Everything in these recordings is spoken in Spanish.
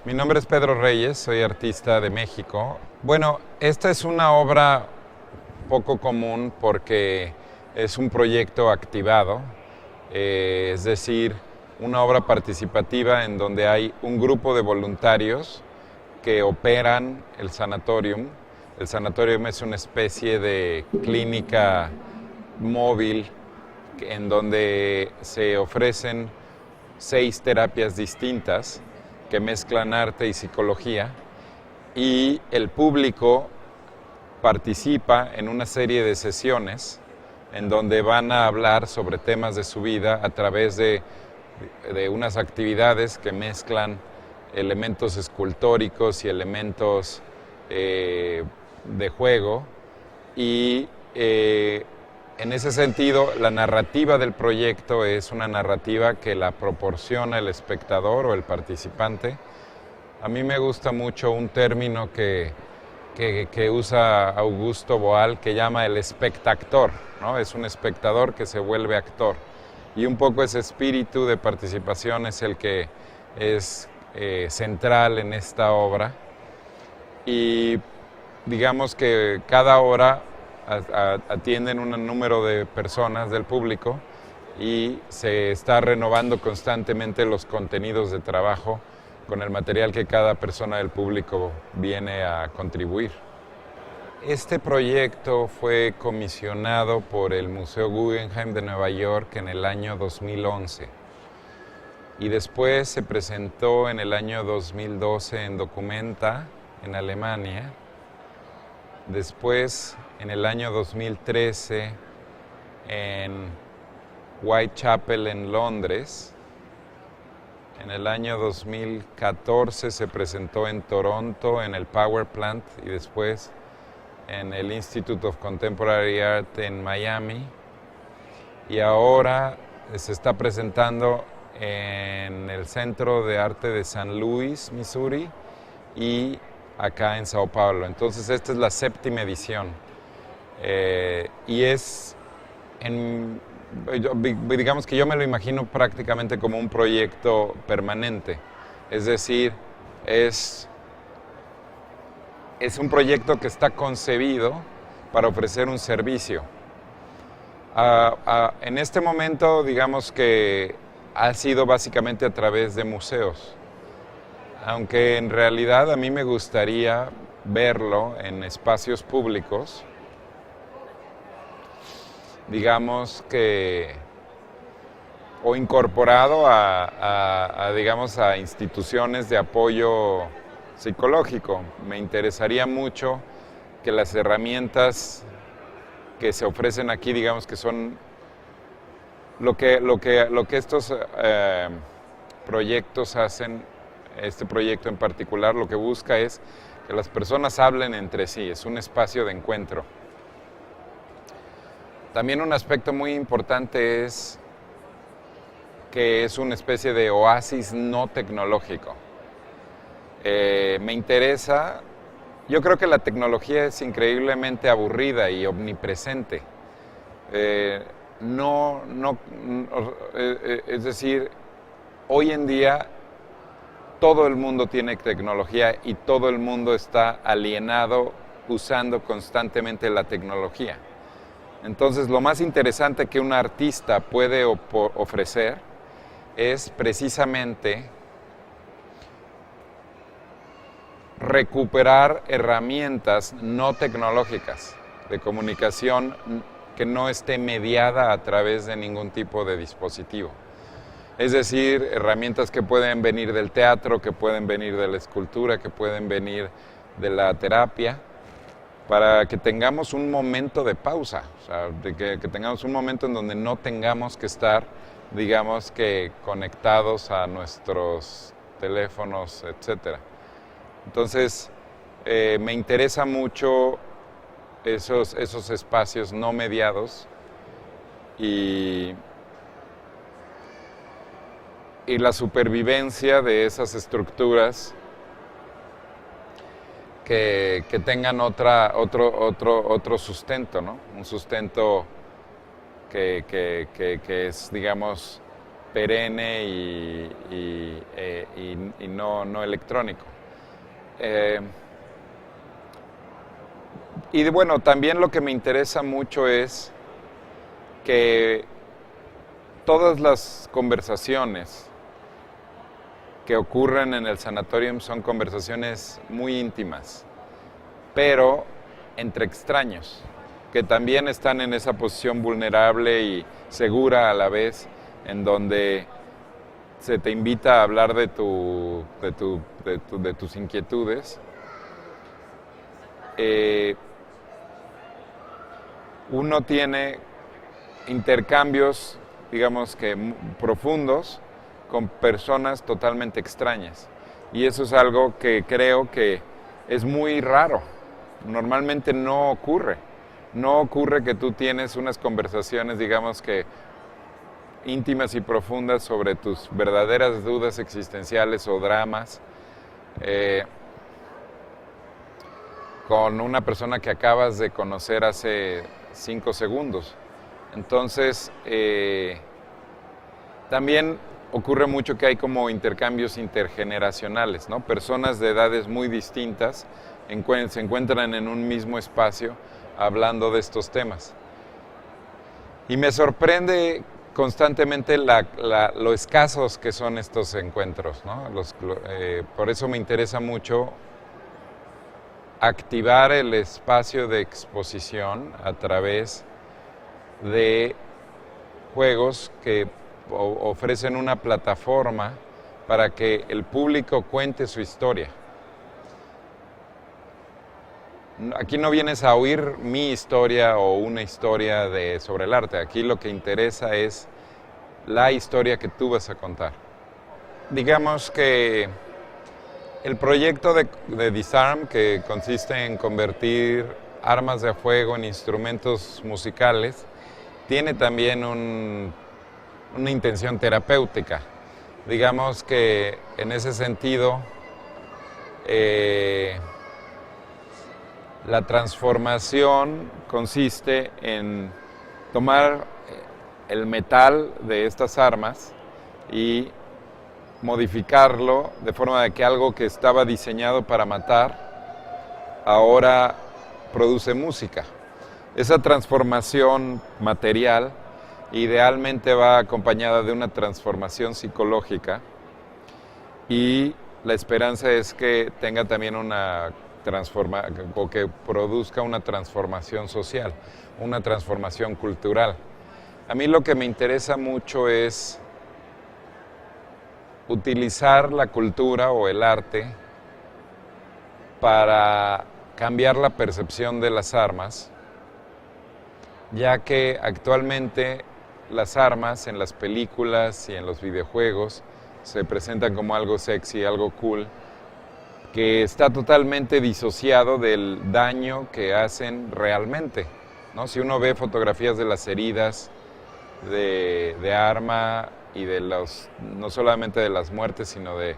Mi nombre es Pedro Reyes, soy artista de México. Bueno, esta es una obra poco común porque es un proyecto activado, es decir, una obra participativa en donde hay un grupo de voluntarios que operan el sanatorium. El sanatorium es una especie de clínica móvil en donde se ofrecen 6 terapias distintas que mezclan arte y psicología, y el público participa en una serie de sesiones en donde van a hablar sobre temas de su vida a través de unas actividades que mezclan elementos escultóricos y elementos de juego, y en ese sentido la narrativa del proyecto es una narrativa que la proporciona el espectador o el participante. A mí me gusta mucho un término que usa Augusto Boal, que llama el espectactor, ¿no? Es un espectador que se vuelve actor. Y un poco ese espíritu de participación es el que es central en esta obra. Y digamos que cada hora atienden un número de personas del público y se está renovando constantemente los contenidos de trabajo con el material que cada persona del público viene a contribuir. Este proyecto fue comisionado por el Museo Guggenheim de Nueva York en el año 2011 y después se presentó en el año 2012 en Documenta, en Alemania. Después, en el año 2013, en Whitechapel, en Londres. En el año 2014 se presentó en Toronto, en el Power Plant, y después en el Institute of Contemporary Art en Miami. Y ahora se está presentando en el Centro de Arte de San Luis, Missouri, y acá en Sao Paulo. Entonces esta es la 7ª edición y es, digamos que yo me lo imagino prácticamente como un proyecto permanente, es decir, es un proyecto que está concebido para ofrecer un servicio. En este momento, digamos que ha sido básicamente a través de museos, aunque en realidad a mí me gustaría verlo en espacios públicos, digamos que, o incorporado digamos, a instituciones de apoyo psicológico. Me interesaría mucho que las herramientas que se ofrecen aquí, digamos que son lo que estos proyectos hacen. Este proyecto en particular lo que busca es que las personas hablen entre sí, es un espacio de encuentro. También un aspecto muy importante es que es una especie de oasis no tecnológico. Me interesa, yo creo que la tecnología es increíblemente aburrida y omnipresente. Es decir, hoy en día todo el mundo tiene tecnología y todo el mundo está alienado usando constantemente la tecnología. Entonces, lo más interesante que un artista puede ofrecer es precisamente recuperar herramientas no tecnológicas de comunicación que no esté mediada a través de ningún tipo de dispositivo. Es decir, herramientas que pueden venir del teatro, que pueden venir de la escultura, que pueden venir de la terapia, para que tengamos un momento de pausa, o sea, que tengamos un momento en donde no tengamos que estar, digamos que conectados a nuestros teléfonos, etc. Entonces, me interesa mucho esos espacios no mediados y la supervivencia de esas estructuras que tengan otro sustento, ¿no? Un sustento que es, digamos, perenne y no electrónico. Y bueno, también lo que me interesa mucho es que todas las conversaciones que ocurren en el sanatorium son conversaciones muy íntimas, pero entre extraños, que también están en esa posición vulnerable y segura a la vez, en donde se te invita a hablar de tus inquietudes. Uno tiene intercambios, digamos que profundos, con personas totalmente extrañas. Y eso es algo que creo que es muy raro. Normalmente no ocurre. No ocurre que tú tienes unas conversaciones, digamos que íntimas y profundas sobre tus verdaderas dudas existenciales o dramas con una persona que acabas de conocer hace 5 segundos. Entonces, también ocurre mucho que hay como intercambios intergeneracionales, ¿no? Personas de edades muy distintas se encuentran en un mismo espacio hablando de estos temas. Y me sorprende constantemente lo escasos que son estos encuentros, ¿no? Por eso me interesa mucho activar el espacio de exposición a través de juegos que ofrecen una plataforma para que el público cuente su historia. Aquí no vienes a oír mi historia o una historia sobre el arte. Aquí lo que interesa es la historia que tú vas a contar. Digamos que el proyecto de Disarm, que consiste en convertir armas de fuego en instrumentos musicales, tiene también una intención terapéutica. Digamos que en ese sentido, la transformación consiste en tomar el metal de estas armas y modificarlo de forma de que algo que estaba diseñado para matar ahora produce música. Esa transformación material idealmente va acompañada de una transformación psicológica y la esperanza es que tenga también o que produzca una transformación social, una transformación cultural. A mí lo que me interesa mucho es utilizar la cultura o el arte para cambiar la percepción de las armas, ya que actualmente las armas en las películas y en los videojuegos se presentan como algo sexy, algo cool, que está totalmente disociado del daño que hacen realmente, ¿no? Si uno ve fotografías de las heridas de arma y no solamente de las muertes, sino de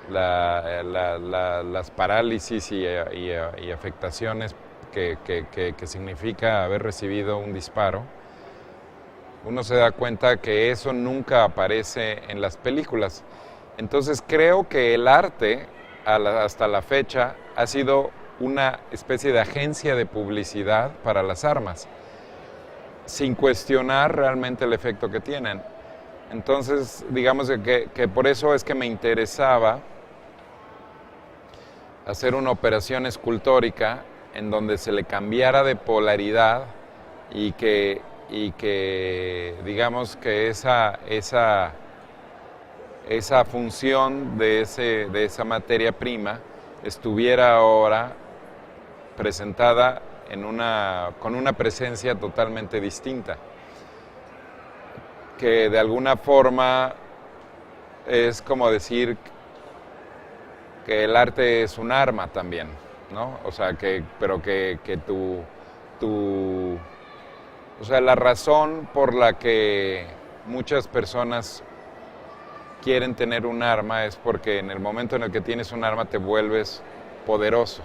las parálisis y afectaciones que significa haber recibido un disparo, uno se da cuenta que eso nunca aparece en las películas. Entonces creo que el arte, hasta la fecha, ha sido una especie de agencia de publicidad para las armas, sin cuestionar realmente el efecto que tienen. Entonces, digamos que por eso es que me interesaba hacer una operación escultórica en donde se le cambiara de polaridad y que digamos que esa función de esa materia prima estuviera ahora presentada con una presencia totalmente distinta, que de alguna forma es como decir que el arte es un arma también, ¿no? O sea, pero que o sea, la razón por la que muchas personas quieren tener un arma es porque en el momento en el que tienes un arma te vuelves poderoso.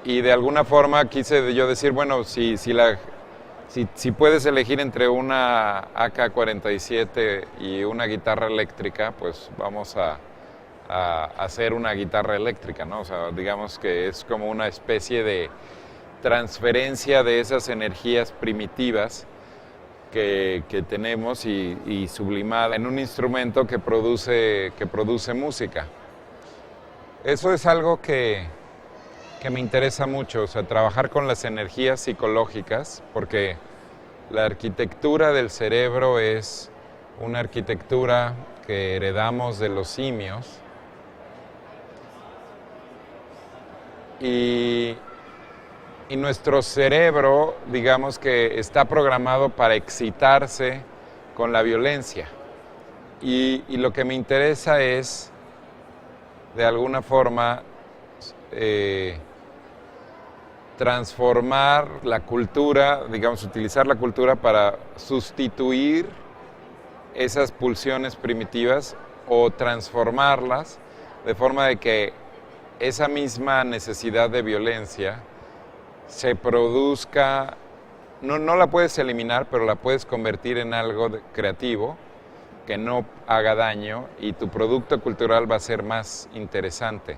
Y de alguna forma quise yo decir, bueno, si Si puedes elegir entre una AK-47 y una guitarra eléctrica, pues vamos a hacer una guitarra eléctrica, ¿no? O sea, digamos que es como una especie de transferencia de esas energías primitivas que tenemos y sublimada en un instrumento que produce música. Eso es algo que me interesa mucho, o sea, trabajar con las energías psicológicas, porque la arquitectura del cerebro es una arquitectura que heredamos de los simios y nuestro cerebro, digamos que está programado para excitarse con la violencia. Y lo que me interesa es, de alguna forma, transformar la cultura, digamos, utilizar la cultura para sustituir esas pulsiones primitivas o transformarlas de forma de que esa misma necesidad de violencia se produzca, no la puedes eliminar, pero la puedes convertir en algo creativo que no haga daño y tu producto cultural va a ser más interesante.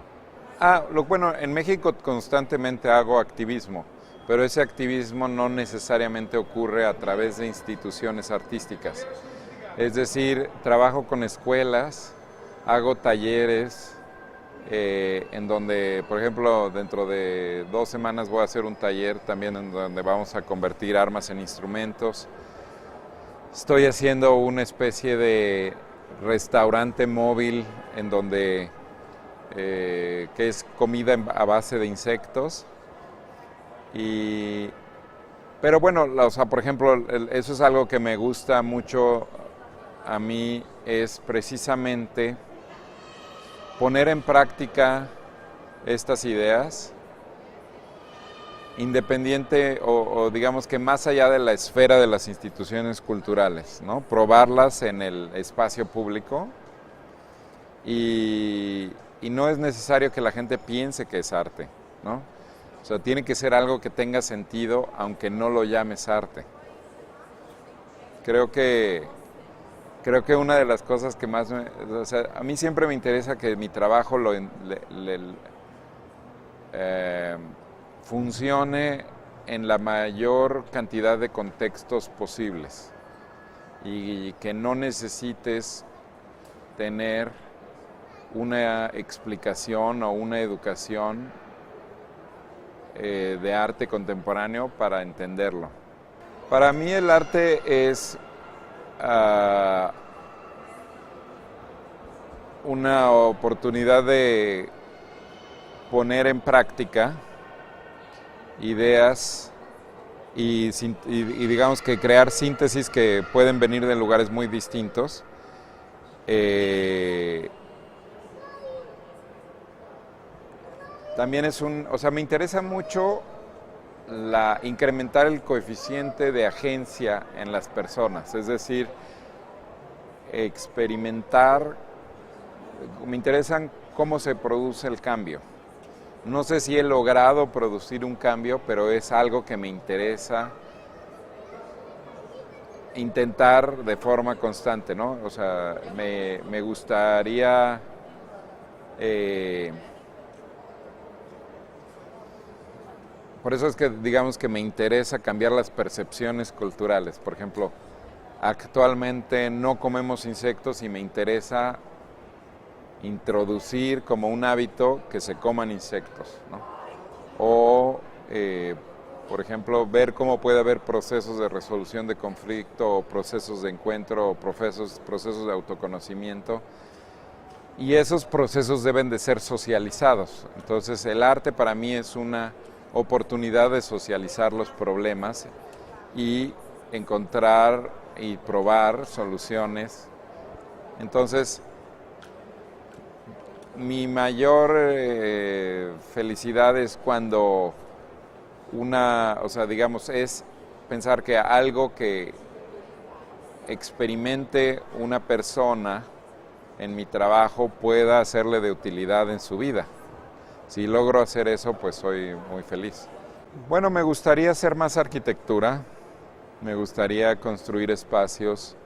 Bueno, en México constantemente hago activismo, pero ese activismo no necesariamente ocurre a través de instituciones artísticas. Es decir, trabajo con escuelas, hago talleres, en donde, por ejemplo, dentro de 2 semanas voy a hacer un taller también en donde vamos a convertir armas en instrumentos. Estoy haciendo una especie de restaurante móvil en donde que es comida a base de insectos. Pero bueno, o sea, por ejemplo, eso es algo que me gusta mucho a mí, es precisamente poner en práctica estas ideas, independiente o digamos que más allá de la esfera de las instituciones culturales, ¿no? Probarlas en el espacio público y no es necesario que la gente piense que es arte, ¿no? O sea, tiene que ser algo que tenga sentido, aunque no lo llames arte. Creo que una de las cosas que más o sea, a mí siempre me interesa que mi trabajo funcione en la mayor cantidad de contextos posibles y que no necesites tener una explicación o una educación de arte contemporáneo para entenderlo. Para mí el arte es una oportunidad de poner en práctica ideas y digamos que crear síntesis que pueden venir de lugares muy distintos. También o sea, me interesa mucho incrementar el coeficiente de agencia en las personas, es decir, experimentar, me interesan cómo se produce el cambio. No sé si he logrado producir un cambio, pero es algo que me interesa intentar de forma constante, ¿no? O sea, me gustaría por eso es que digamos que me interesa cambiar las percepciones culturales. Por ejemplo, actualmente no comemos insectos y me interesa introducir como un hábito que se coman insectos, ¿no? O, por ejemplo, ver cómo puede haber procesos de resolución de conflicto, o procesos de encuentro, o procesos de autoconocimiento. Y esos procesos deben de ser socializados. Entonces, el arte para mí es una oportunidad de socializar los problemas y encontrar y probar soluciones. Entonces, mi mayor felicidad es cuando o sea, digamos, es pensar que algo que experimente una persona en mi trabajo pueda serle de utilidad en su vida. Si logro hacer eso, pues soy muy feliz. Bueno, me gustaría hacer más arquitectura. Me gustaría construir espacios.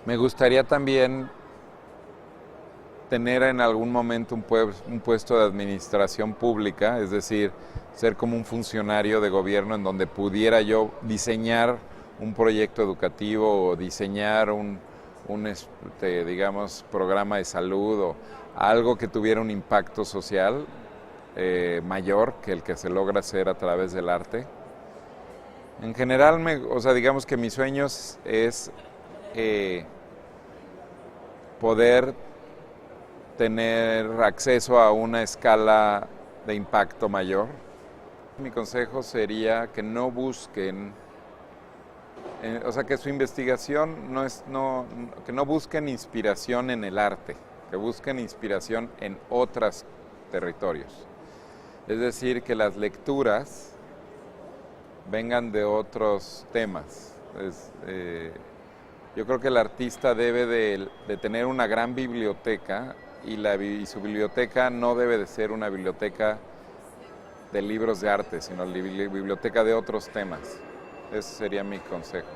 Me gustaría también tener en algún momento un puesto de administración pública, es decir, ser como un funcionario de gobierno en donde pudiera yo diseñar un proyecto educativo o diseñar digamos, programa de salud o algo que tuviera un impacto social mayor que el que se logra hacer a través del arte. En general, o sea, digamos que mi sueño es poder tener acceso a una escala de impacto mayor. Mi consejo sería que no busquen, o sea, que su investigación que no busquen inspiración en el arte, que busquen inspiración en otros territorios. Es decir, que las lecturas vengan de otros temas. Yo creo que el artista debe de tener una gran biblioteca y su biblioteca no debe de ser una biblioteca de libros de arte, sino la biblioteca de otros temas. Ese sería mi consejo.